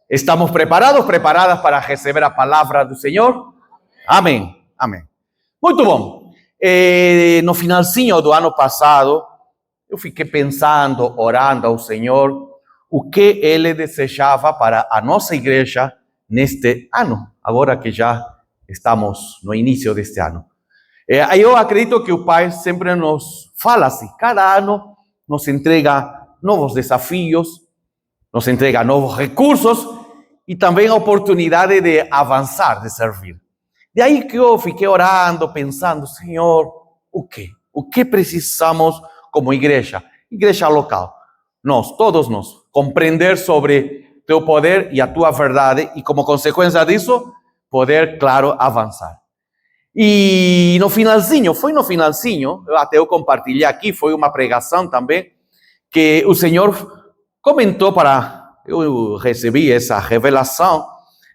Estamos preparados, preparadas para receber a palavra do Senhor? Amém, amém. Muito bom. No finalzinho do ano passado, eu fiquei pensando, orando ao Senhor, o que Ele desejava para a nossa igreja neste ano, agora que já estamos no início deste ano. Eu acredito que o Pai sempre nos fala assim, cada ano nos entrega novos desafios, nos entrega novos recursos e também a oportunidade de avançar, de servir. De aí que eu fiquei orando, pensando, Senhor, o quê? O que precisamos como igreja local? Todos nós, compreender sobre teu poder e a tua verdade e como consequência disso, poder, claro, avançar. E no finalzinho, até eu compartilhei aqui, foi uma pregação também, que o Senhor comentou eu recebi essa revelação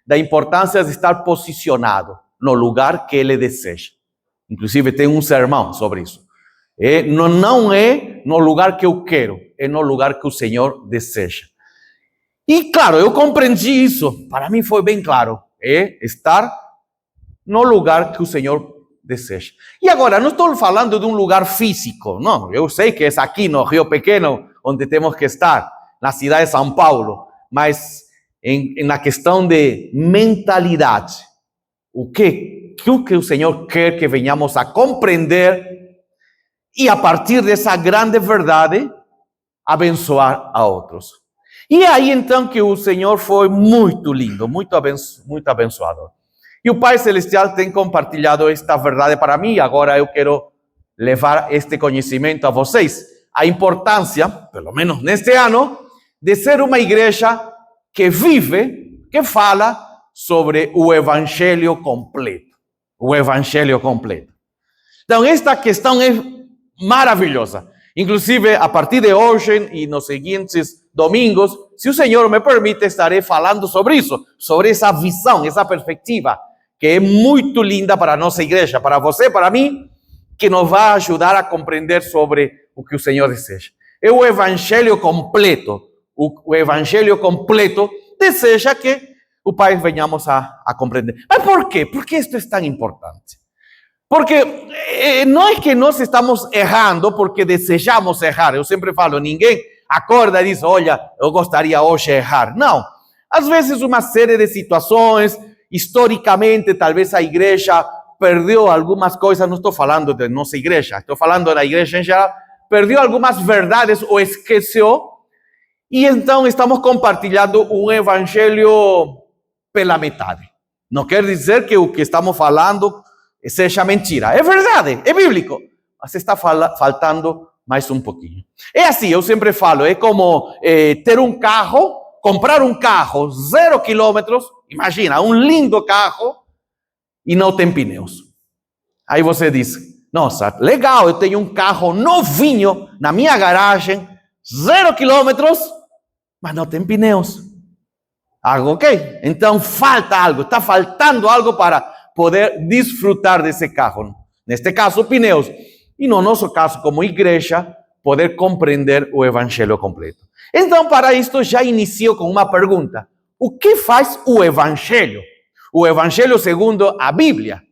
da importância de estar posicionado no lugar que Ele deseja. Inclusive tem um sermão sobre isso. Não é no lugar que eu quero, é no lugar que o Senhor deseja. E claro, eu compreendi isso, para mim foi bem claro, é estar no lugar que o Senhor deseja. E agora, não estou falando de um lugar físico, não, eu sei que é aqui no Rio Pequeno, onde temos que estar, na cidade de São Paulo, mas na questão de mentalidade, o que o Senhor quer que venhamos a compreender e a partir dessa grande verdade, abençoar a outros. E aí então que o Senhor foi muito lindo, muito abençoador. E o Pai Celestial tem compartilhado esta verdade para mim, agora eu quero levar este conhecimento a vocês. A importância, pelo menos neste ano, de ser uma igreja que vive, que fala sobre o Evangelho completo. O Evangelho completo. Então, esta questão é maravilhosa. Inclusive, a partir de hoje e nos seguintes domingos, se o Senhor me permite, estarei falando sobre isso, sobre essa visão, essa perspectiva, que é muito linda para a nossa igreja, para você, para mim, que nos vai ajudar a compreender sobre o que o Senhor deseja. É o Evangelho completo. O Evangelho completo deseja que o Pai venhamos a compreender. Mas por quê? Por que isto é tão importante? Porque não é que nós estamos errando porque desejamos errar. Eu sempre falo, ninguém acorda e diz, olha, eu gostaria hoje de errar. Não. Às vezes uma série de situações, historicamente, talvez a igreja perdeu algumas coisas. Não estou falando de nossa igreja, estou falando da igreja em geral. Perdeu algumas verdades ou esqueceu. E então estamos compartilhando um evangelho pela metade. Não quer dizer que o que estamos falando seja mentira. É verdade, é bíblico. Mas está faltando mais um pouquinho. É assim, eu sempre falo, é como ter um carro, comprar um carro 0 quilômetros, imagina, um lindo carro, e não tem pneus. Aí você diz, nossa, legal, eu tenho um carro novinho na minha garagem, 0 quilômetros, mas não tem pneus. Ok? Então falta algo, está faltando algo para poder desfrutar desse carro. Neste caso, pneus. E no nosso caso, como igreja, poder compreender o Evangelho completo. Então, para isto, já inicio com uma pergunta. O que faz o Evangelho? O Evangelho segundo a Bíblia.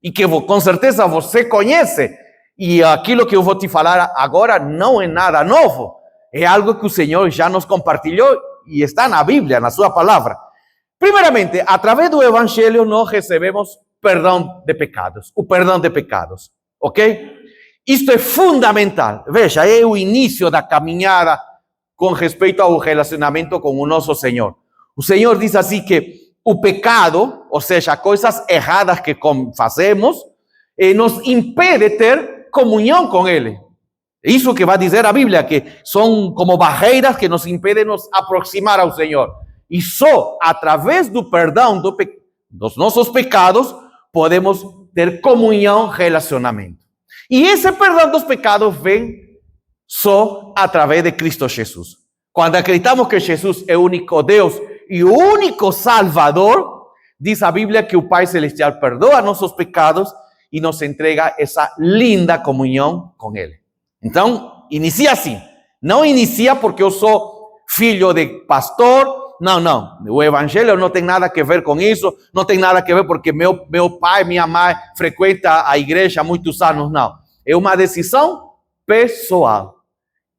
E que com certeza você conhece. E aquilo que eu vou te falar agora não é nada novo. É algo que o Senhor já nos compartilhou e está na Bíblia, na sua palavra. Primeiramente, através do Evangelho, nós recebemos perdão de pecados. O perdão de pecados. Ok? Isto é fundamental. Veja, é o início da caminhada com respeito ao relacionamento com o nosso Senhor. O Senhor diz assim que o pecado, ou seja, coisas erradas que fazemos, nos impede ter comunhão com Ele. Isso que vai dizer a Bíblia, que são como barreiras que nos impedem nos aproximar ao Senhor. E só através do perdão dos nossos pecados podemos ter comunhão, relacionamento. E esse perdão dos pecados vem só através de Cristo Jesus. Quando acreditamos que Jesus é o único Deus e o único Salvador, diz a Bíblia que o Pai Celestial perdoa nossos pecados e nos entrega essa linda comunhão com Ele. Então, inicia assim. Não inicia porque eu sou filho de pastor, Não, não. O evangelho não tem nada a ver com isso. Não tem nada a ver porque meu pai, minha mãe frequenta a igreja há muitos anos. Não. É uma decisão pessoal.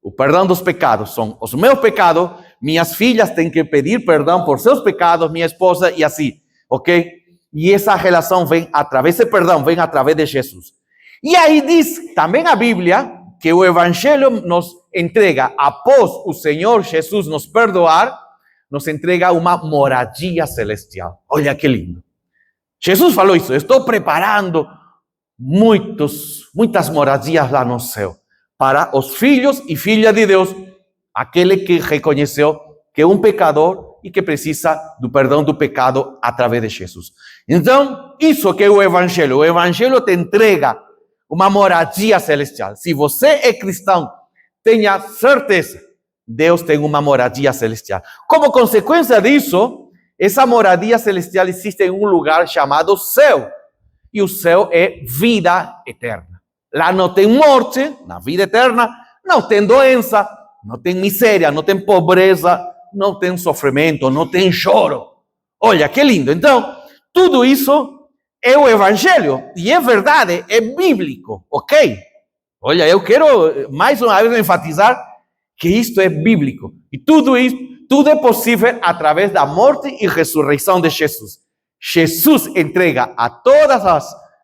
O perdão dos pecados são os meus pecados. Minhas filhas têm que pedir perdão por seus pecados, minha esposa, e assim, ok? E essa relação vem através, esse perdão vem através de Jesus. E aí diz também a Bíblia que o evangelho nos entrega, após o Senhor Jesus nos perdoar, nos entrega uma moradia celestial. Olha que lindo. Jesus falou isso: estou preparando muitas moradias lá no céu para os filhos e filhas de Deus, aquele que reconheceu que é um pecador e que precisa do perdão do pecado através de Jesus. Então, isso que é o evangelho. O evangelho te entrega uma moradia celestial. Se você é cristão, tenha certeza, Deus tem uma moradia celestial. Como consequência disso, essa moradia celestial existe em um lugar chamado céu. E o céu é vida eterna. Lá não tem morte, na vida eterna, não tem doença, não tem miséria, não tem pobreza, não tem sofrimento, não tem choro. Olha que lindo. Então, tudo isso é o evangelho. E é verdade, é bíblico, ok? Olha, eu quero mais uma vez enfatizar que isto é bíblico. E tudo isso, tudo é possível através da morte e ressurreição de Jesus. Jesus entrega a todas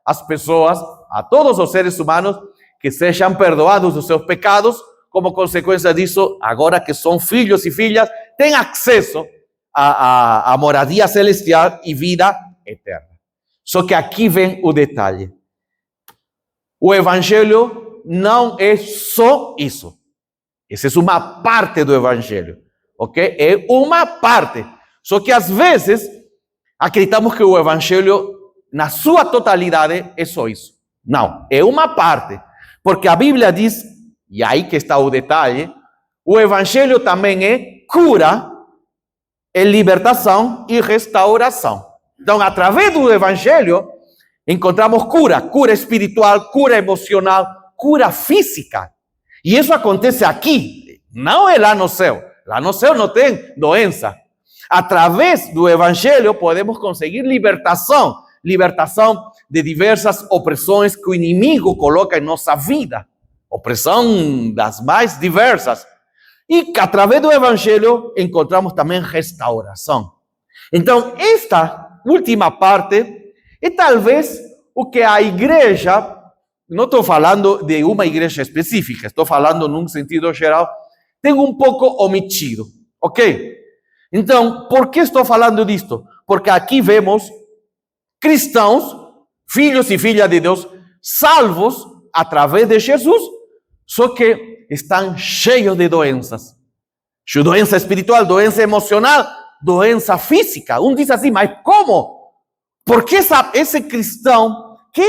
as pessoas, a todos os seres humanos, que sejam perdoados dos seus pecados. Como consequência disso, agora que são filhos e filhas, têm acesso à moradia celestial e vida eterna. Só que aqui vem o detalhe. O evangelho não é só isso. Essa é uma parte do evangelho, ok? É uma parte. Só que às vezes acreditamos que o evangelho, na sua totalidade, é só isso. Não, é uma parte. Porque a Bíblia diz, e aí que está o detalhe, o evangelho também é cura, é libertação e restauração. Então, através do evangelho, encontramos cura espiritual, cura emocional, cura física. E isso acontece aqui, não é lá no céu. Lá no céu não tem doença. Através do evangelho podemos conseguir libertação de diversas opressões que o inimigo coloca em nossa vida. Opressão das mais diversas. E que através do evangelho encontramos também restauração. Então, esta última parte é talvez o que a igreja, não estou falando de uma igreja específica, estou falando num sentido geral, tem um pouco omitido, ok? Então, por que estou falando disto? Porque aqui vemos cristãos, filhos e filhas de Deus, salvos através de Jesus, só que estão cheios de doenças. Doença espiritual, doença emocional, doença física. Um diz assim, mas como? Porque esse cristão, que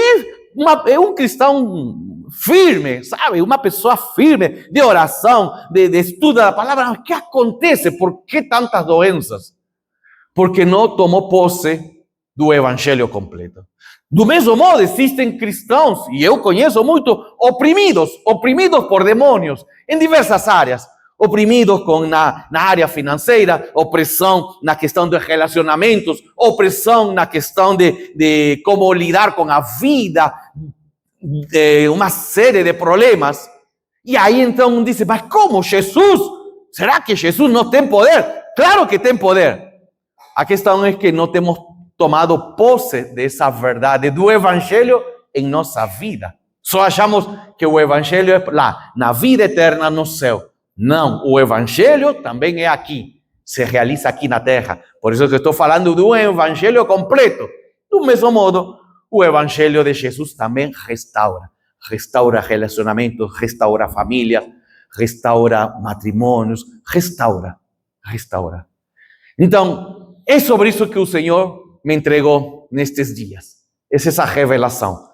é um cristão firme, sabe? Uma pessoa firme, de oração, de estudo da palavra. O que acontece? Por que tantas doenças? Porque não tomou posse do evangelho completo. Do mesmo modo, existem cristãos, e eu conheço muito, oprimidos por demônios, em diversas áreas. Oprimidos na área financeira, opressão na questão de relacionamentos, opressão na questão de como lidar com a vida, uma série de problemas. E aí então diz, mas como Jesus? Será que Jesus não tem poder? Claro que tem poder. A questão é que não temos tomado posse dessa verdade do evangelho em nossa vida. Só achamos que o evangelho é lá, na vida eterna no céu. Não, o evangelho também é aqui, se realiza aqui na terra. Por isso que estou falando de um evangelho completo. Do mesmo modo, o evangelho de Jesus também restaura relacionamentos, restaura famílias, restaura matrimônios, restaura. Então, é sobre isso que o Senhor me entregou nestes dias. Essa é essa revelação.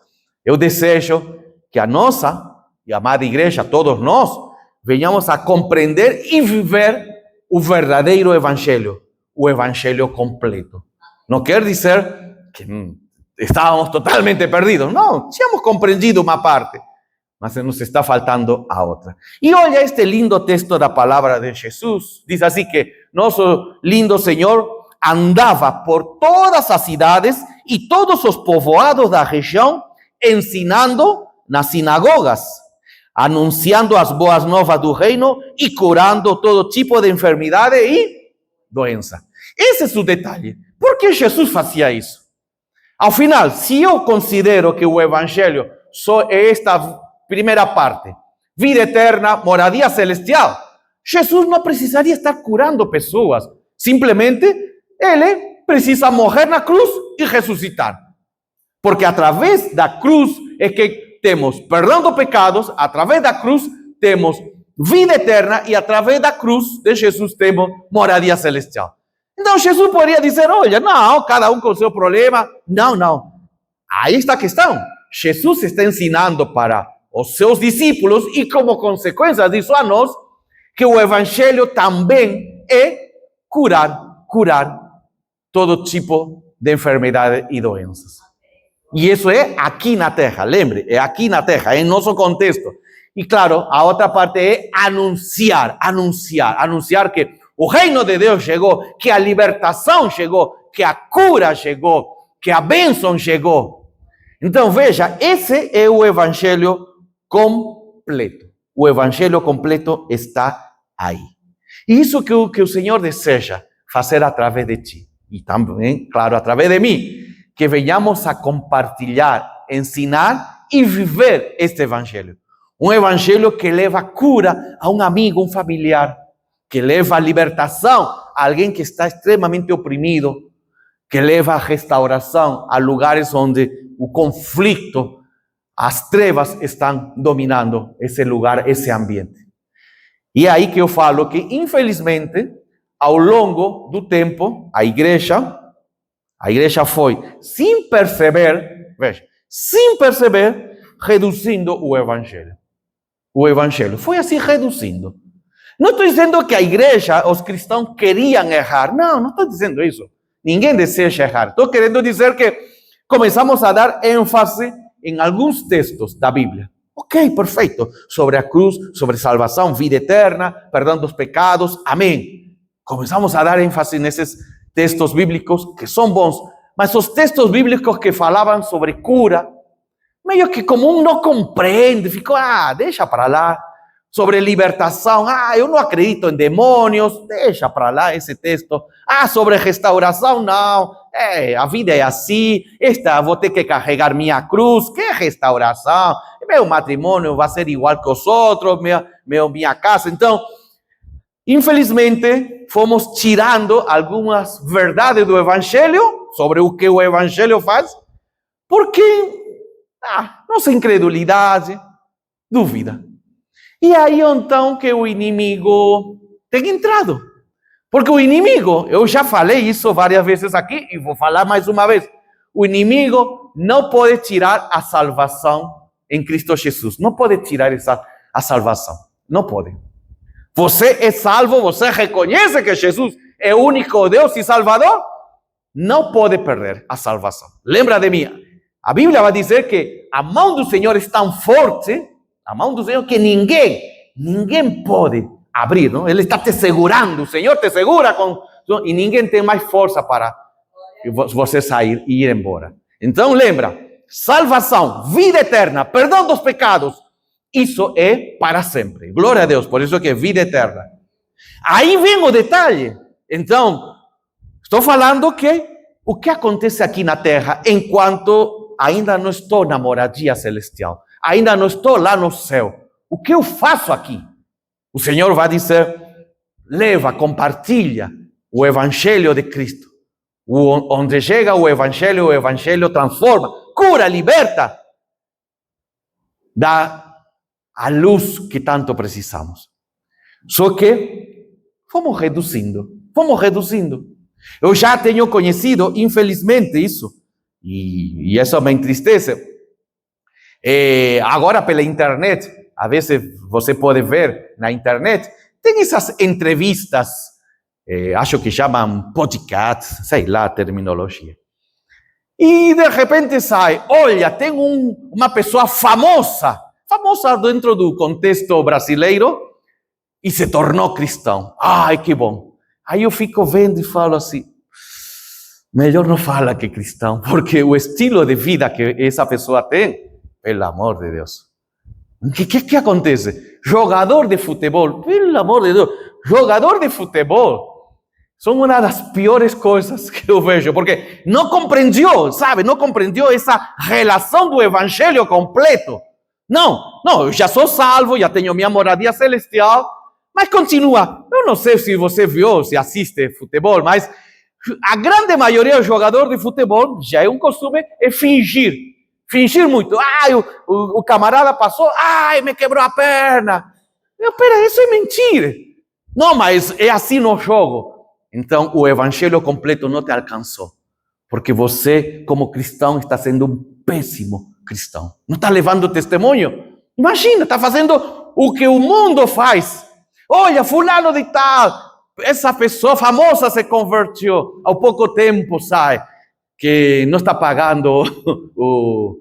Eu desejo que a nossa e a amada igreja, todos nós, venhamos a compreender e viver o verdadeiro evangelho, o evangelho completo. Não quer dizer que estávamos totalmente perdidos. Não, tínhamos compreendido uma parte, mas nos está faltando a outra. E olha este lindo texto da palavra de Jesus. Diz assim que nosso lindo Senhor andava por todas as cidades e todos os povoados da região, ensinando nas sinagogas, anunciando as boas novas do reino e curando todo tipo de enfermidade e doença. Esse é o detalhe. Por que Jesus fazia isso? Ao final, se eu considero que o evangelho só é esta primeira parte, vida eterna, moradia celestial, Jesus não precisaria estar curando pessoas. Simplesmente, ele precisa morrer na cruz e ressuscitar. Porque através da cruz é que temos perdão dos pecados, através da cruz temos vida eterna e através da cruz de Jesus temos moradia celestial. Então Jesus poderia dizer, olha, não, cada um com o seu problema. Não, não. Aí está a questão. Jesus está ensinando para os seus discípulos e como consequência disso a nós, que o evangelho também é curar todo tipo de enfermidade e doenças. E isso é aqui na terra, lembre, é aqui na terra, é em nosso contexto. E claro, a outra parte é anunciar que o reino de Deus chegou, que a libertação chegou, que a cura chegou, que a bênção chegou. Então veja, esse é o evangelho completo. O evangelho completo está aí. E isso que o Senhor deseja fazer através de ti. E também, claro, através de mim. Que venhamos a compartilhar, ensinar e viver este evangelho. Um evangelho que leva cura a um amigo, um familiar. Que leva a libertação a alguém que está extremamente oprimido. Que leva a restauração a lugares onde o conflito, as trevas estão dominando esse lugar, esse ambiente. E é aí que eu falo que, infelizmente, ao longo do tempo, a igreja foi, sem perceber, reduzindo o evangelho. O evangelho foi assim reduzindo. Não estou dizendo que a igreja, os cristãos queriam errar. Não estou dizendo isso. Ninguém deseja errar. Estou querendo dizer que começamos a dar ênfase em alguns textos da Bíblia. Ok, perfeito. Sobre a cruz, sobre salvação, vida eterna, perdão dos pecados. Amém. Começamos a dar ênfase nesses textos bíblicos que são bons. Mas os textos bíblicos que falavam sobre cura, meio que como não compreende, ficou, deixa para lá. Sobre libertação, eu não acredito em demônios, deixa para lá esse texto. Sobre restauração, não. A vida é assim, vou ter que carregar minha cruz, que restauração? Meu matrimônio vai ser igual que os outros, minha casa. Então, infelizmente, fomos tirando algumas verdades do evangelho, sobre o que o evangelho faz, porque nossa incredulidade, dúvida. E aí, então, que o inimigo tem entrado. Porque o inimigo, eu já falei isso várias vezes aqui, e vou falar mais uma vez. O inimigo não pode tirar a salvação em Cristo Jesus. Não pode tirar a salvação. Não pode. Você é salvo, você reconhece que Jesus é o único Deus e Salvador, não pode perder a salvação. Lembra de mim. A Bíblia vai dizer que a mão do Senhor é tão forte, a mão do Senhor, que ninguém pode abrir, não? Ele está te segurando, o Senhor te segura e ninguém tem mais força para você sair e ir embora. Então lembra, salvação, vida eterna, perdão dos pecados, isso é para sempre. Glória a Deus, por isso que é vida eterna. Aí vem o detalhe. Então, estou falando que o que acontece aqui na terra, enquanto ainda não estou na moradia celestial, ainda não estou lá no céu. O que eu faço aqui? O Senhor vai dizer, leva, compartilha o evangelho de Cristo. Onde chega o evangelho transforma, cura, liberta, dá a luz que tanto precisamos. Só que fomos reduzindo. Eu já tenho conhecido, infelizmente, isso, e isso me entristece. Agora pela internet, às vezes você pode ver na internet, tem essas entrevistas, acho que chamam podcasts, sei lá a terminologia. E de repente sai, olha, tem uma pessoa famosa dentro do contexto brasileiro e se tornou cristão. Ai, que bom. Aí eu fico vendo e falo assim, melhor não fala que é cristão, porque o estilo de vida que essa pessoa tem, pelo amor de Deus. O que acontece? Jogador de futebol, pelo amor de Deus, jogador de futebol são uma das piores coisas que eu vejo, porque não compreendeu, sabe? Não compreendeu essa relação do evangelho completo. Não, eu já sou salvo, já tenho minha moradia celestial, mas continua. Eu não sei se você viu, se assiste futebol, mas a grande maioria dos jogadores de futebol já é um costume, é fingir. Fingir muito. O camarada passou, me quebrou a perna. Pera, isso é mentira. Não, mas é assim no jogo. Então, o evangelho completo não te alcançou. Porque você, como cristão, está sendo um péssimo cristão. Não está levando testemunho. Imagina, está fazendo o que o mundo faz. Olha, fulano de tal, essa pessoa famosa se convertiu. Há pouco tempo, sai, que não está pagando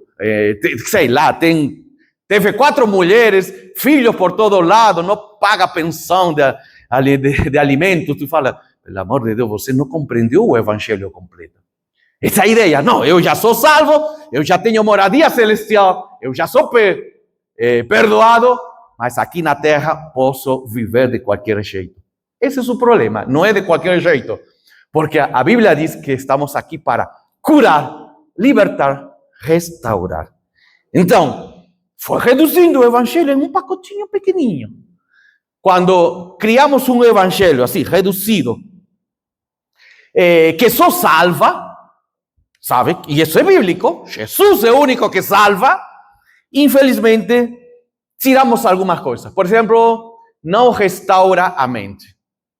sei lá, teve 4 mulheres, filhos por todo lado, não paga pensão de alimentos. Tu fala, pelo amor de Deus, você não compreendeu o evangelho completo. Essa ideia, não, eu já sou salvo, eu já tenho moradia celestial, eu já sou perdoado, mas aqui na terra posso viver de qualquer jeito. Esse é o problema, não é de qualquer jeito, porque a Bíblia diz que estamos aqui para curar, libertar, restaurar. Então, foi reduzindo o evangelho em um pacotinho pequenininho. Quando criamos um evangelho assim, reduzido, que só salva, sabe? E isso é bíblico, Jesus é o único que salva. Infelizmente, tiramos algumas coisas. Por exemplo, não restaura a mente.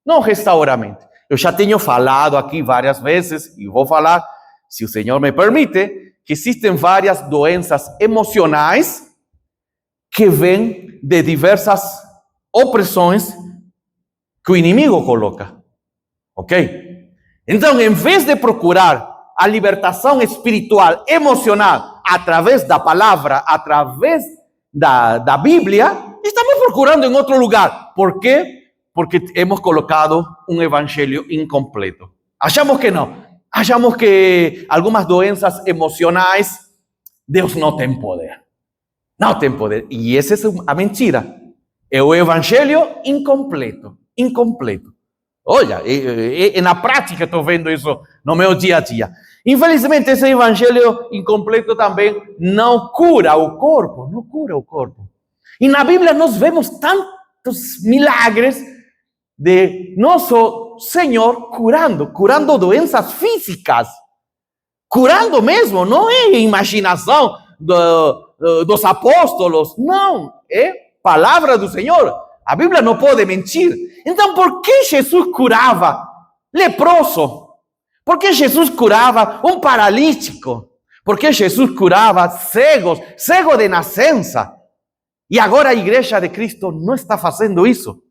Não restaura a mente. Eu já tenho falado aqui várias vezes, e vou falar, se o Senhor me permite, que existem várias doenças emocionais que vêm de diversas opressões que o inimigo coloca. Ok? Então, em vez de procurar a libertação espiritual, emocional, através da palavra, através da Bíblia, estamos procurando em outro lugar. Por quê? Porque hemos colocado um evangelho incompleto. Achamos que não. Achamos que algumas doenças emocionais, Deus não tem poder. Não tem poder. E essa é a mentira. É o evangelho incompleto. Incompleto. Olha, na prática estou vendo isso no meu dia a dia. Infelizmente, esse evangelho incompleto também não cura o corpo. Não cura o corpo. E na Bíblia nós vemos tantos milagres de nosso Senhor curando doenças físicas. Curando mesmo, não é imaginação dos apóstolos. Não, é palavra do Senhor. A Bíblia não pode mentir. Então, por que Jesus curava leproso? Por que Jesus curava um paralítico? Por que Jesus curava cego de nascença? E agora a igreja de Cristo não está fazendo isso.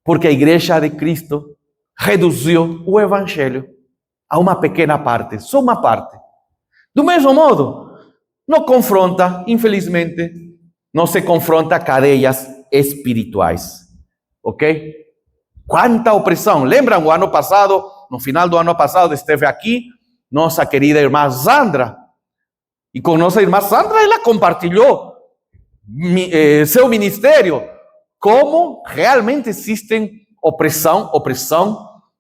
Porque a igreja de Cristo reduziu o evangelho a uma pequena parte, só uma parte. Do mesmo modo, não confronta, infelizmente, não se confronta cadeias espirituais. Ok? Quanta opressão. Lembram o ano passado, no final do ano passado, esteve aqui nossa querida irmã Sandra. E com nossa irmã Sandra, ela compartilhou seu ministério, como realmente existem opressão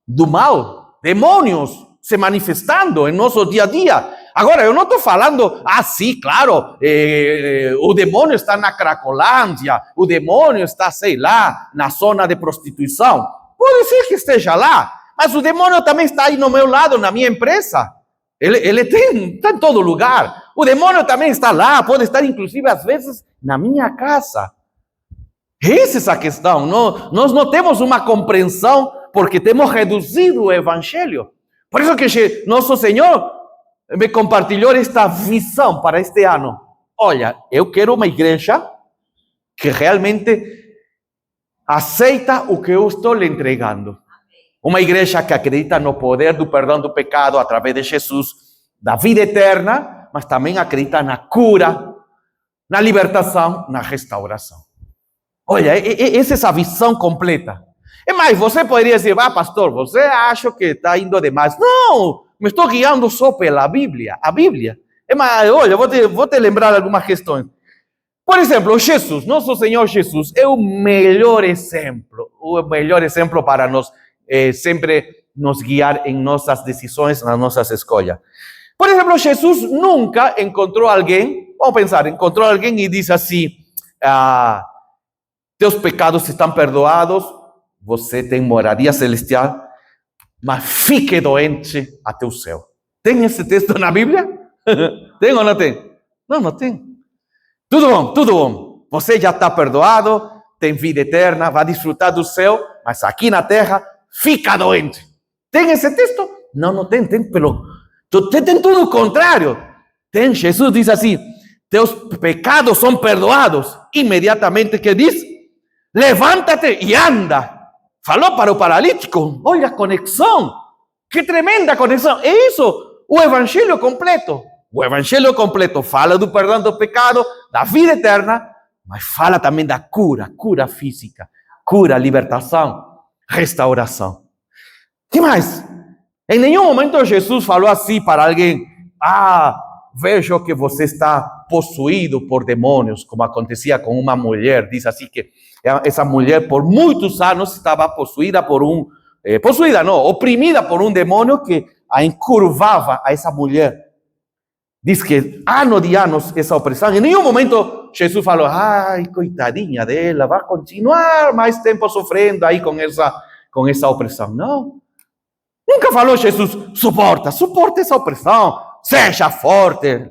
do mal, demônios se manifestando em nosso dia a dia. Agora, eu não estou falando, sim, claro, o demônio está na Cracolândia, o demônio está, sei lá, na zona de prostituição. Pode ser que esteja lá, mas o demônio também está aí no meu lado, na minha empresa. Ele está em todo lugar. O demônio também está lá, pode estar inclusive às vezes na minha casa. Essa é a questão. Nós não temos uma compreensão porque temos reduzido o evangelho. Por isso que nosso Senhor me compartilhou esta visão para este ano. Olha, eu quero uma igreja que realmente aceita o que eu estou lhe entregando. Uma igreja que acredita no poder do perdão do pecado através de Jesus, da vida eterna, mas também acredita na cura, na libertação, na restauração. Olha, essa é a visão completa. É mais, você poderia dizer, pastor, você acha que está indo demais. Não, me estou guiando só pela Bíblia, a Bíblia. É mais, olha, vou te lembrar algumas questões. Por exemplo, Jesus, nosso Senhor Jesus, é o melhor exemplo para nós sempre nos guiar em nossas decisões, nas nossas escolhas. Por exemplo, Jesus nunca encontrou alguém, vamos pensar, encontrou alguém e disse assim, teus pecados estão perdoados, você tem moradia celestial, mas fique doente até o céu. Tem esse texto na Bíblia? Tem ou não tem? Não, não tem. Tudo bom, tudo bom. Você já está perdoado, tem vida eterna, vai desfrutar do céu, mas aqui na terra, fica doente. Tem esse texto? Não, não tem, tem tudo o contrário. Tem, Jesus diz assim, teus pecados são perdoados. Imediatamente, que diz? Levanta-te e anda. Falou para o paralítico. Olha a conexão. Que tremenda conexão. É isso, o evangelho completo. O evangelho completo fala do perdão do pecado, da vida eterna, mas fala também da cura física, cura, libertação, restauração. Que mais? Em nenhum momento Jesus falou assim para alguém, vejo que você está possuído por demônios, como acontecia com uma mulher. Diz assim que essa mulher por muitos anos estava possuída por oprimida por um demônio que a encurvava a essa mulher. Diz que anos de anos essa opressão. Em nenhum momento Jesus falou, coitadinha dela, vai continuar mais tempo sofrendo aí com essa opressão. Não. Nunca falou Jesus, suporta essa opressão, seja forte.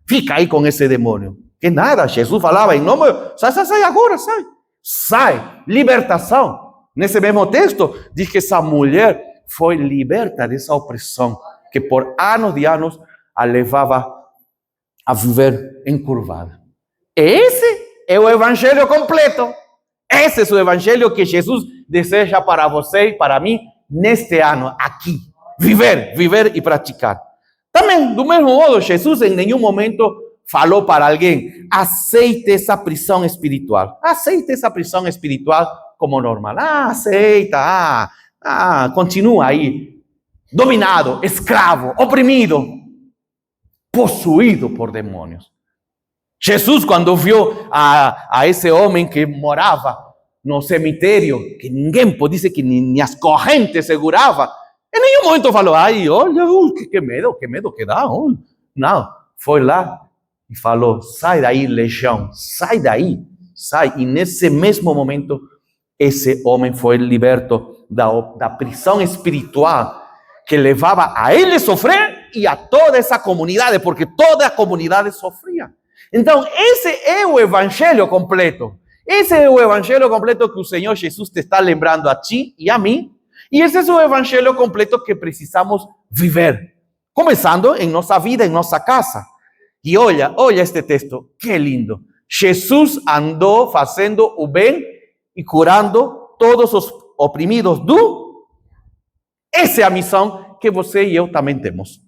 Fica aí com esse demônio. Que nada, Jesus falava em nome, sai agora, sai, libertação. Nesse mesmo texto, diz que essa mulher foi liberta dessa opressão, que por anos de anos a levava a viver encurvada. Esse é o evangelho completo. Esse é o evangelho que Jesus deseja para você e para mim neste ano aqui. Viver e praticar. Também, do mesmo modo, Jesus em nenhum momento falou para alguém, aceite essa prisão espiritual. Aceite essa prisão espiritual como normal. Aceita. Continua aí. Dominado, escravo, oprimido, possuído por demônios. Jesus, quando viu a esse homem que morava no cemitério, que ninguém dizer que nem as correntes segurava, em nenhum momento falou, olha, que medo que dá. Não, foi lá e falou, sai daí, legião, sai daí, sai. E nesse mesmo momento, esse homem foi liberto da prisão espiritual que levava a ele sofrer e a toda essa comunidade, porque toda a comunidade sofria. Então, esse é o evangelho completo. Esse é o evangelho completo que o Senhor Jesus te está lembrando a ti e a mim. E esse é o evangelho completo que precisamos viver. Começando em nossa vida, em nossa casa. E olha este texto, que lindo. Jesus andou fazendo o bem e curando todos os oprimidos do... Essa é a missão que você e eu também temos.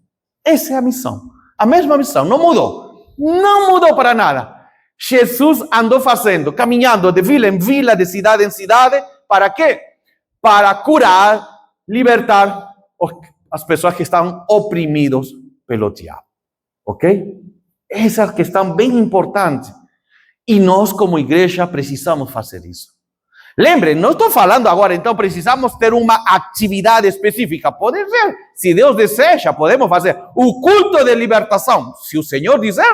Essa é a missão. A mesma missão, não mudou. Não mudou para nada. Jesus andou fazendo, caminhando de vila em vila, de cidade em cidade. Para quê? Para curar, libertar as pessoas que estão oprimidas pelo diabo. Ok? Essa é a questão bem importante. E nós, como igreja, precisamos fazer isso. Lembrem, não estou falando agora, então precisamos ter uma atividade específica. Pode ser, se Deus deseja, podemos fazer o culto de libertação. Se o Senhor dizer,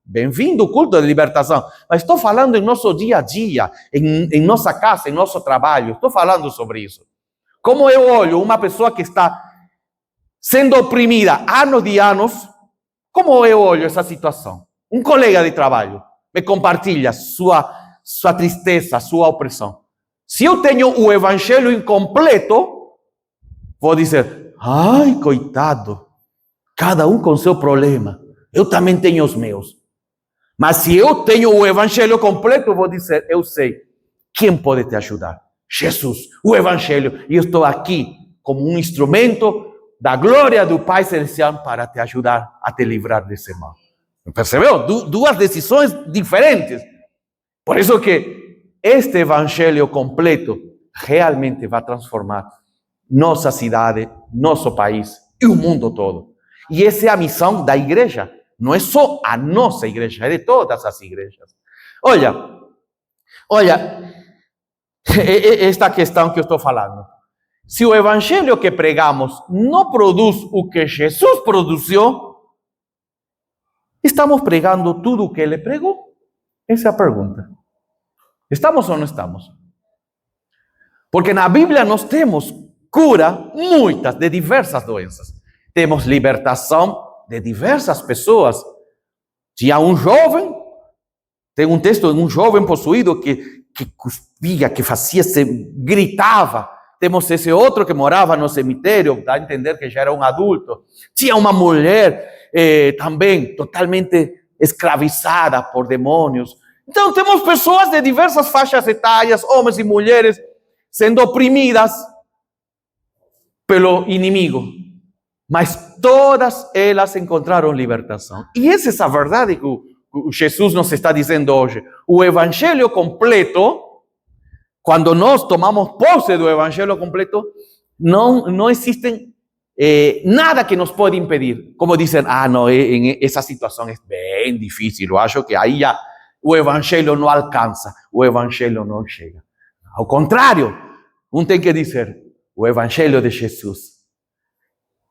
bem-vindo o culto de libertação. Mas estou falando em nosso dia a dia, em nossa casa, em nosso trabalho. Estou falando sobre isso. Como eu olho uma pessoa que está sendo oprimida anos de anos, como eu olho essa situação? Um colega de trabalho me compartilha sua tristeza, sua opressão. Se eu tenho o evangelho incompleto, vou dizer, coitado, cada um com seu problema. Eu também tenho os meus. Mas se eu tenho o evangelho completo, vou dizer, eu sei, quem pode te ajudar? Jesus, o evangelho. E eu estou aqui como um instrumento da glória do Pai Celestial para te ajudar a te livrar desse mal. Percebeu? Duas decisões diferentes. Por isso que este evangelho completo realmente vai transformar nossa cidade, nosso país e o mundo todo. E essa é a missão da igreja. Não é só a nossa igreja, é de todas as igrejas. Olha, esta questão que eu estou falando. Se o evangelho que pregamos não produz o que Jesus produziu, estamos pregando tudo o que ele pregou? Essa é a pergunta. Estamos ou não estamos? Porque na Bíblia nós temos cura muitas de diversas doenças. Temos libertação de diversas pessoas. Tinha um jovem, tem um texto de um jovem possuído que cuspia, que fazia, gritava. Temos esse outro que morava no cemitério, dá a entender que já era um adulto. Tinha uma mulher também totalmente escravizada por demônios. Então temos pessoas de diversas faixas etárias, homens e mulheres, sendo oprimidas pelo inimigo. Mas todas elas encontraram libertação. E essa é a verdade que Jesus nos está dizendo hoje. O evangelho completo, quando nós tomamos posse do evangelho completo, não existe nada que nos pode impedir. Como dizem, não, essa situação é bem difícil. Eu acho que aí já o evangelho não alcança, o evangelho não chega. Ao contrário, tem que dizer, o evangelho de Jesus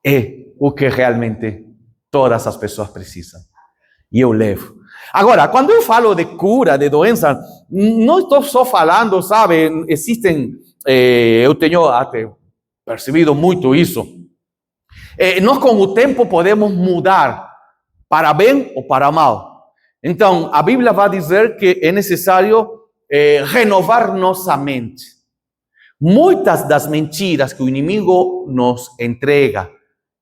é o que realmente todas as pessoas precisam. E eu levo. Agora, quando eu falo de cura, de doença, não estou só falando, sabe, existem, eu tenho até percebido muito isso. Nós com o tempo podemos mudar para bem ou para mal. Então, a Bíblia vai dizer que é necessário renovar nossa mente. Muitas das mentiras que o inimigo nos entrega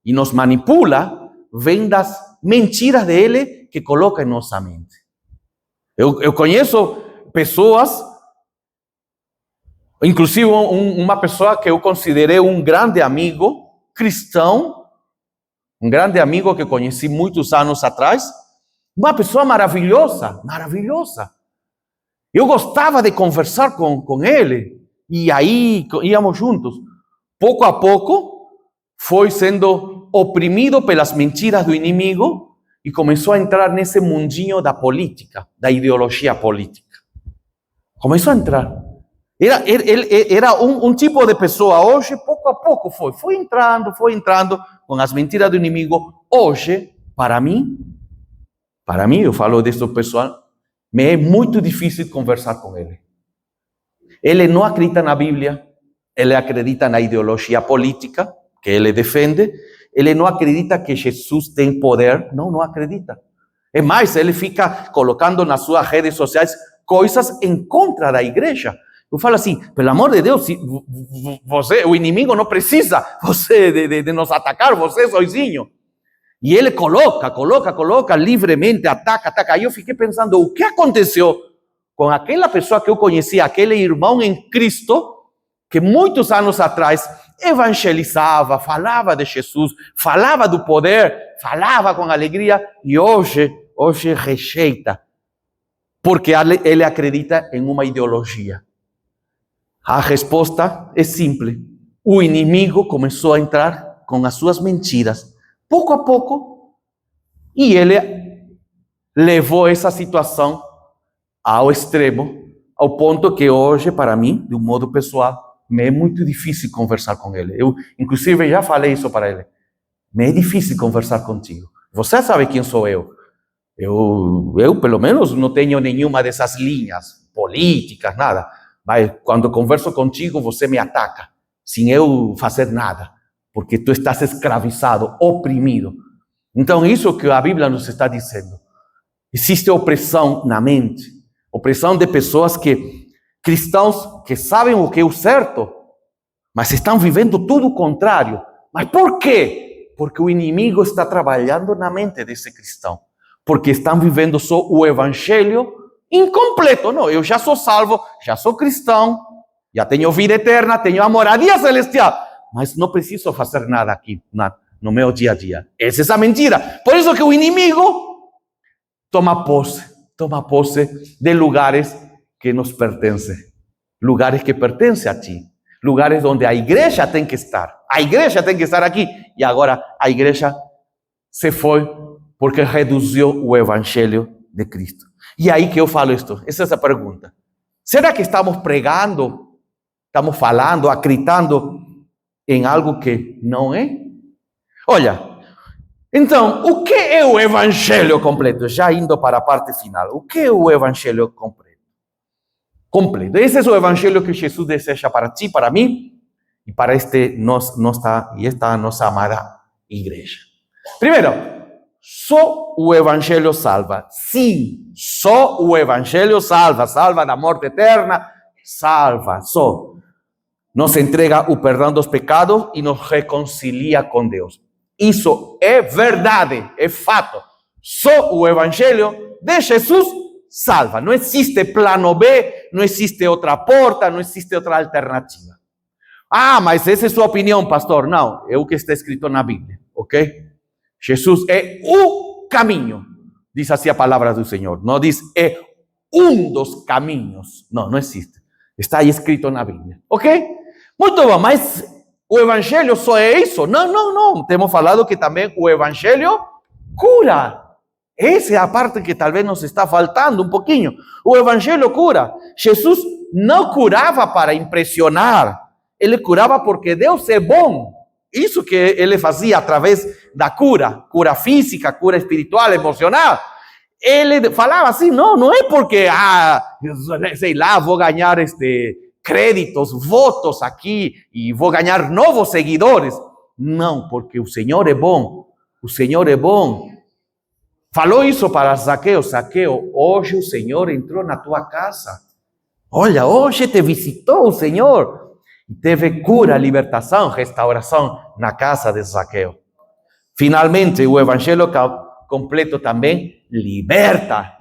e nos manipula, vem das mentiras dele que coloca em nossa mente. Eu conheço pessoas, inclusive uma pessoa que eu considerei um grande amigo cristão, um grande amigo que conheci muitos anos atrás, uma pessoa maravilhosa, maravilhosa. Eu gostava de conversar com ele, e aí íamos juntos. Pouco a pouco, foi sendo oprimido pelas mentiras do inimigo e começou a entrar nesse mundinho da política, da ideologia política. Começou a entrar. Era um tipo de pessoa. Hoje, pouco a pouco, foi entrando com as mentiras do inimigo. Hoje, para mim, eu falo disso pessoal, me é muito difícil conversar com ele. Ele não acredita na Bíblia, ele acredita na ideologia política que ele defende, ele não acredita que Jesus tem poder, não acredita. É mais, ele fica colocando nas suas redes sociais coisas em contra da igreja. Eu falo assim, pelo amor de Deus, o inimigo não precisa de nos atacar, você sozinho. E ele coloca livremente, ataca. Aí eu fiquei pensando, o que aconteceu com aquela pessoa que eu conhecia, aquele irmão em Cristo, que muitos anos atrás evangelizava, falava de Jesus, falava do poder, falava com alegria, e hoje rejeita, porque ele acredita em uma ideologia. A resposta é simples. O inimigo começou a entrar com as suas mentiras, pouco a pouco, e ele levou essa situação ao extremo, ao ponto que hoje, para mim, de um modo pessoal, me é muito difícil conversar com ele. Eu, inclusive, já falei isso para ele. Me é difícil conversar contigo. Você sabe quem sou eu. Eu, pelo menos, não tenho nenhuma dessas linhas políticas, nada. Mas quando converso contigo, você me ataca, sem eu fazer nada, porque tu estás escravizado, oprimido. Então, isso que a Bíblia nos está dizendo. Existe opressão na mente, opressão de pessoas cristãos que sabem o que é o certo, mas estão vivendo tudo o contrário. Mas por quê? Porque o inimigo está trabalhando na mente desse cristão. Porque estão vivendo só o evangelho incompleto. Não, eu já sou salvo, já sou cristão, já tenho vida eterna, tenho a moradia celestial, mas não preciso fazer nada aqui no meu dia a dia. Essa é a mentira. Por isso que o inimigo toma posse de lugares que nos pertencem, lugares que pertencem a ti. lugares onde a igreja tem que estar. A igreja tem que estar aqui. E agora a igreja se foi porque reduziu o evangelho de Cristo. E aí que eu falo isto, essa pergunta. Será que estamos pregando, estamos falando, acreditando em algo que não é? Olha, então, o que é o evangelho completo? Já indo para a parte final, o que é o evangelho completo? Esse é o evangelho que Jesus deseja para ti, para mim e para esta nossa amada igreja. Primeiro, só o evangelho salva. Sim, só o evangelho salva. Salva da morte eterna, salva, só. Nos entrega o perdão dos pecados e nos reconcilia com Deus. Isso é verdade, é fato. Só o evangelho de Jesus salva. Não existe plano B, não existe outra porta, não existe outra alternativa. Ah, mas essa é sua opinião, pastor. Não, é o que está escrito na Bíblia, ok? Jesus é o caminho, diz assim a palavra do Senhor. Não diz é dos caminhos. Não, não existe. Está aí escrito na Bíblia, ok? Muito bom, mas o evangelho só é isso? Não. Temos falado que também o evangelho cura. Essa é a parte que talvez nos está faltando um pouquinho. O evangelho cura. Jesus não curava para impressionar. Ele curava porque Deus é bom. Isso que ele fazia através da cura física, cura espiritual, emocional. Ele falava assim, não é porque, sei lá, vou ganhar créditos, votos aqui e vou ganhar novos seguidores. Não, porque o Senhor é bom. O Senhor é bom. Falou isso para Zaqueu. Zaqueu, hoje o Senhor entrou na tua casa. Olha, hoje te visitou o Senhor. Teve cura, libertação, restauração na casa de Zaqueu. Finalmente, o evangelho completo também liberta.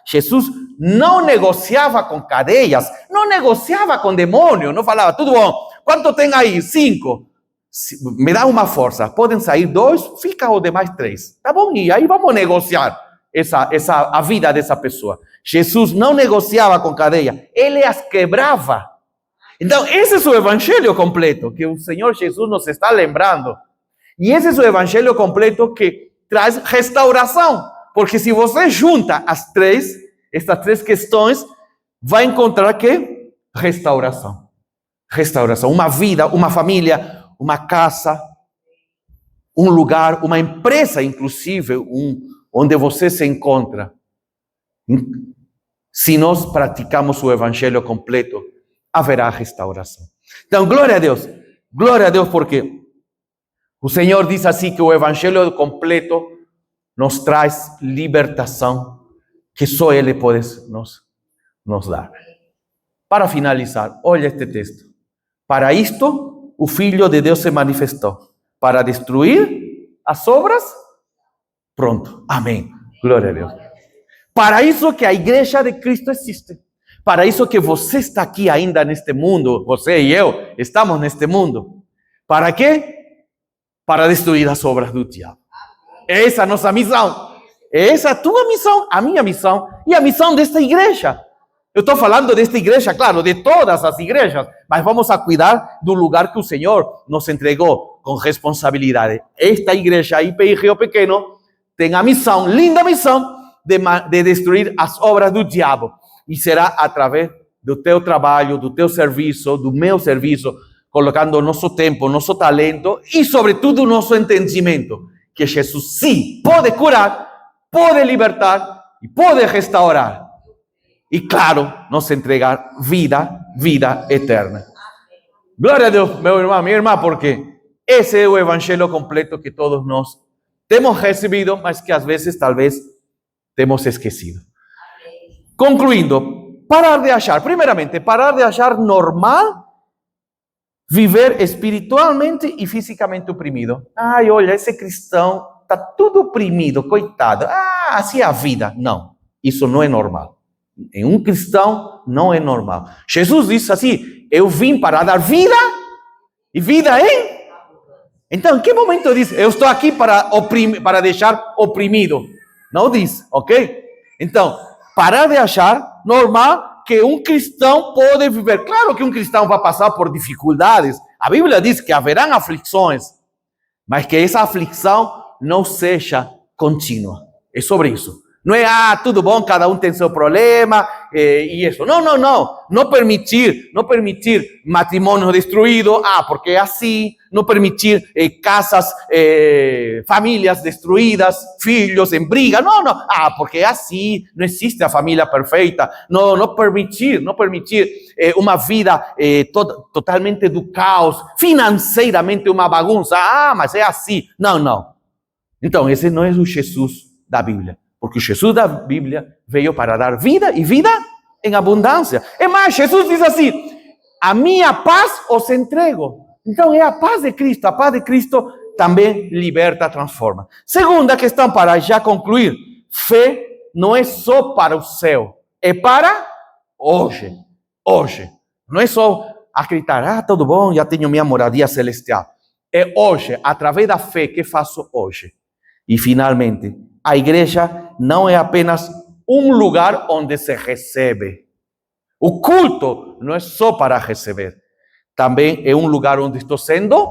Jesus não negociava com cadeias, não negociava com demônio, não falava, tudo bom, quanto tem aí? 5. Me dá uma força, podem sair 2, fica o demais 3. Tá bom, e aí vamos negociar a vida dessa pessoa. Jesus não negociava com cadeia, ele as quebrava. Então, esse é o evangelho completo que o Senhor Jesus nos está lembrando. E esse é o evangelho completo que traz restauração. Porque se você junta estas três questões, vai encontrar que? Restauração. Restauração. Uma vida, uma família, uma casa, um lugar, uma empresa, inclusive, onde você se encontra. Se nós praticamos o evangelho completo, haverá restauração. Então, glória a Deus porque o Senhor diz assim que o evangelho completo nos traz libertação que só Ele pode nos dar. Para finalizar, olha este texto. Para isto, o Filho de Deus se manifestou, para destruir as obras. Pronto, amém, glória a Deus. Para isso que a igreja de Cristo existe. Para isso que você está aqui ainda neste mundo, você e eu estamos neste mundo. Para quê? Para destruir as obras do diabo. Essa é a nossa missão. Essa é a tua missão, a minha missão e a missão desta igreja. Eu estou falando desta igreja, claro, de todas as igrejas, mas vamos a cuidar do lugar que o Senhor nos entregou com responsabilidade. Esta igreja IPI Rio Pequeno tem a missão, linda missão, de destruir as obras do diabo. E será através do teu trabalho, do teu serviço, do meu serviço, colocando o nosso tempo, o nosso talento e, sobretudo, o nosso entendimento. Que Jesus, sim, pode curar, pode libertar e pode restaurar. E, claro, nos entregar vida eterna. Glória a Deus, meu irmão, minha irmã, porque esse é o evangelho completo que todos nós temos recebido, mas que às vezes, talvez, temos esquecido. Concluindo, primeiramente, parar de achar normal viver espiritualmente e fisicamente oprimido. Ai, olha, esse cristão está tudo oprimido, coitado. Assim é a vida. Não, isso não é normal. Em um cristão não é normal. Jesus disse assim, eu vim para dar vida e vida em... Então, em que momento diz, eu estou aqui para deixar oprimido? Não diz, ok? Então, parar de achar normal que um cristão pode viver. Claro que um cristão vai passar por dificuldades. A Bíblia diz que haverão aflições, mas que essa aflição não seja contínua. É sobre isso. Não é, tudo bom, cada um tem seu problema e isso. Não, não, não. Não permitir matrimônios destruídos, porque é assim. Não permitir casas, famílias destruídas, filhos em briga. Não, não. Porque é assim. Não existe a família perfeita. Não permitir uma vida totalmente do caos, financeiramente uma bagunça. Mas é assim. Não, não. Então, esse não é o Jesus da Bíblia. Porque o Jesus da Bíblia veio para dar vida e vida em abundância. É mais, Jesus diz assim: a minha paz os entrego. Então é a paz de Cristo. A paz de Cristo também liberta, transforma. Segunda questão, para já concluir: fé não é só para o céu, é para hoje. Hoje. Não é só acreditar, tudo bom, já tenho minha moradia celestial. É hoje, através da fé que faço hoje. E finalmente, a igreja não é apenas um lugar onde se recebe. O culto não é só para receber. Também é um lugar onde estou sendo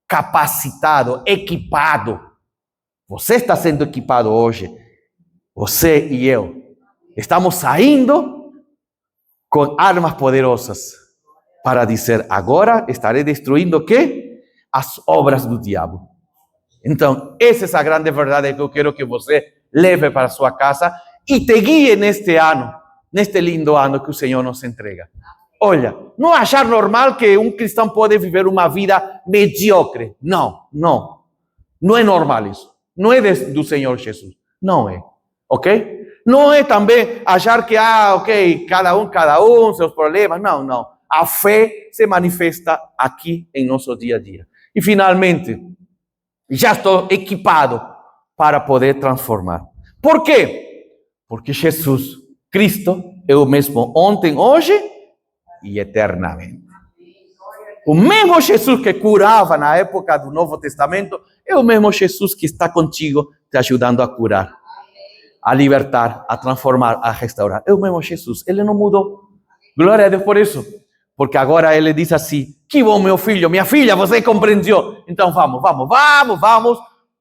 capacitado, equipado. Você está sendo equipado hoje. Você e eu. Estamos saindo com armas poderosas para dizer: agora estarei destruindo o quê? As obras do diabo. Então, essa é a grande verdade que eu quero que você leve para a sua casa e te guie neste ano, neste lindo ano que o Senhor nos entrega. Olha, não achar normal que um cristão pode viver uma vida medíocre. Não, não. Não é normal isso. Não é do Senhor Jesus. Não é. Ok? Não é também achar que, ok, cada um, seus problemas. Não, não. A fé se manifesta aqui em nosso dia a dia. E finalmente, já estou equipado para poder transformar. Por quê? Porque Jesus, Cristo, é o mesmo ontem, hoje e eternamente. O mesmo Jesus que curava na época do Novo Testamento é o mesmo Jesus que está contigo, te ajudando a curar, a libertar, a transformar, a restaurar. É o mesmo Jesus, ele não mudou. Glória a Deus por isso. Porque agora ele diz assim: que bom, meu filho, minha filha, você compreendeu. Então vamos,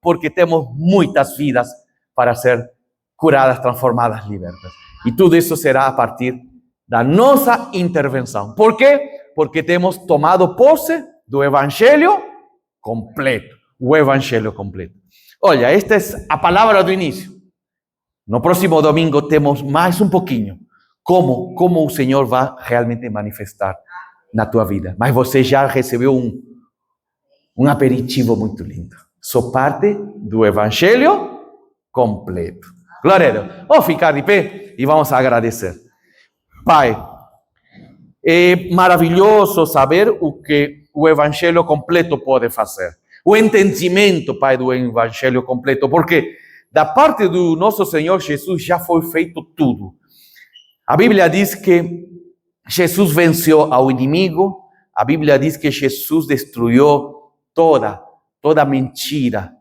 porque temos muitas vidas para ser curadas, transformadas, libertas. E tudo isso será a partir da nossa intervenção. Por quê? Porque temos tomado posse do Evangelho completo. O Evangelho completo. Olha, esta é a palavra do início. No próximo domingo temos mais um pouquinho. Como o Senhor vai realmente manifestar na tua vida. Mas você já recebeu um aperitivo muito lindo. Sou parte do Evangelho completo. Glória a Deus. Vamos ficar de pé e vamos agradecer. Pai, é maravilhoso saber o que o Evangelho completo pode fazer. O entendimento, Pai, do Evangelho completo. Porque da parte do nosso Senhor Jesus já foi feito tudo. A Bíblia diz que Jesus venceu ao inimigo. A Bíblia diz que Jesus destruiu toda mentira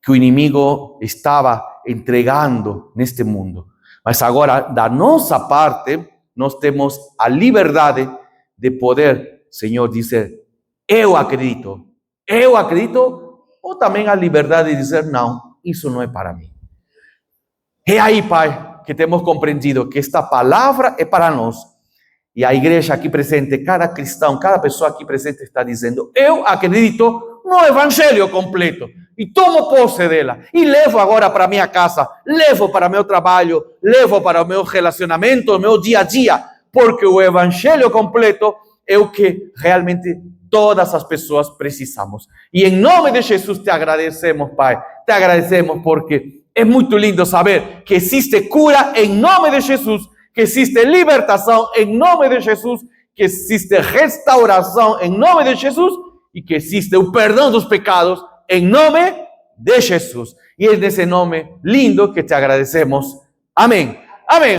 que o inimigo estava entregando neste mundo. Mas agora, da nossa parte, nós temos a liberdade de poder, Senhor, dizer: eu acredito, ou também a liberdade de dizer: não, isso não é para mim. É aí, Pai, que temos compreendido que esta palavra é para nós. E a igreja aqui presente, cada cristão, cada pessoa aqui presente está dizendo: eu acredito no Evangelho completo. E tomo posse dela. E levo agora para minha casa, levo para meu trabalho, levo para o meu relacionamento, o meu dia a dia. Porque o Evangelho completo é o que realmente todas as pessoas precisamos. E em nome de Jesus te agradecemos, Pai. Te agradecemos porque é muito lindo saber que existe cura em nome de Jesus, que existe libertação em nome de Jesus, que existe restauração em nome de Jesus e que existe o perdão dos pecados em nome de Jesus. E é nesse nome lindo que te agradecemos. Amém. Amém.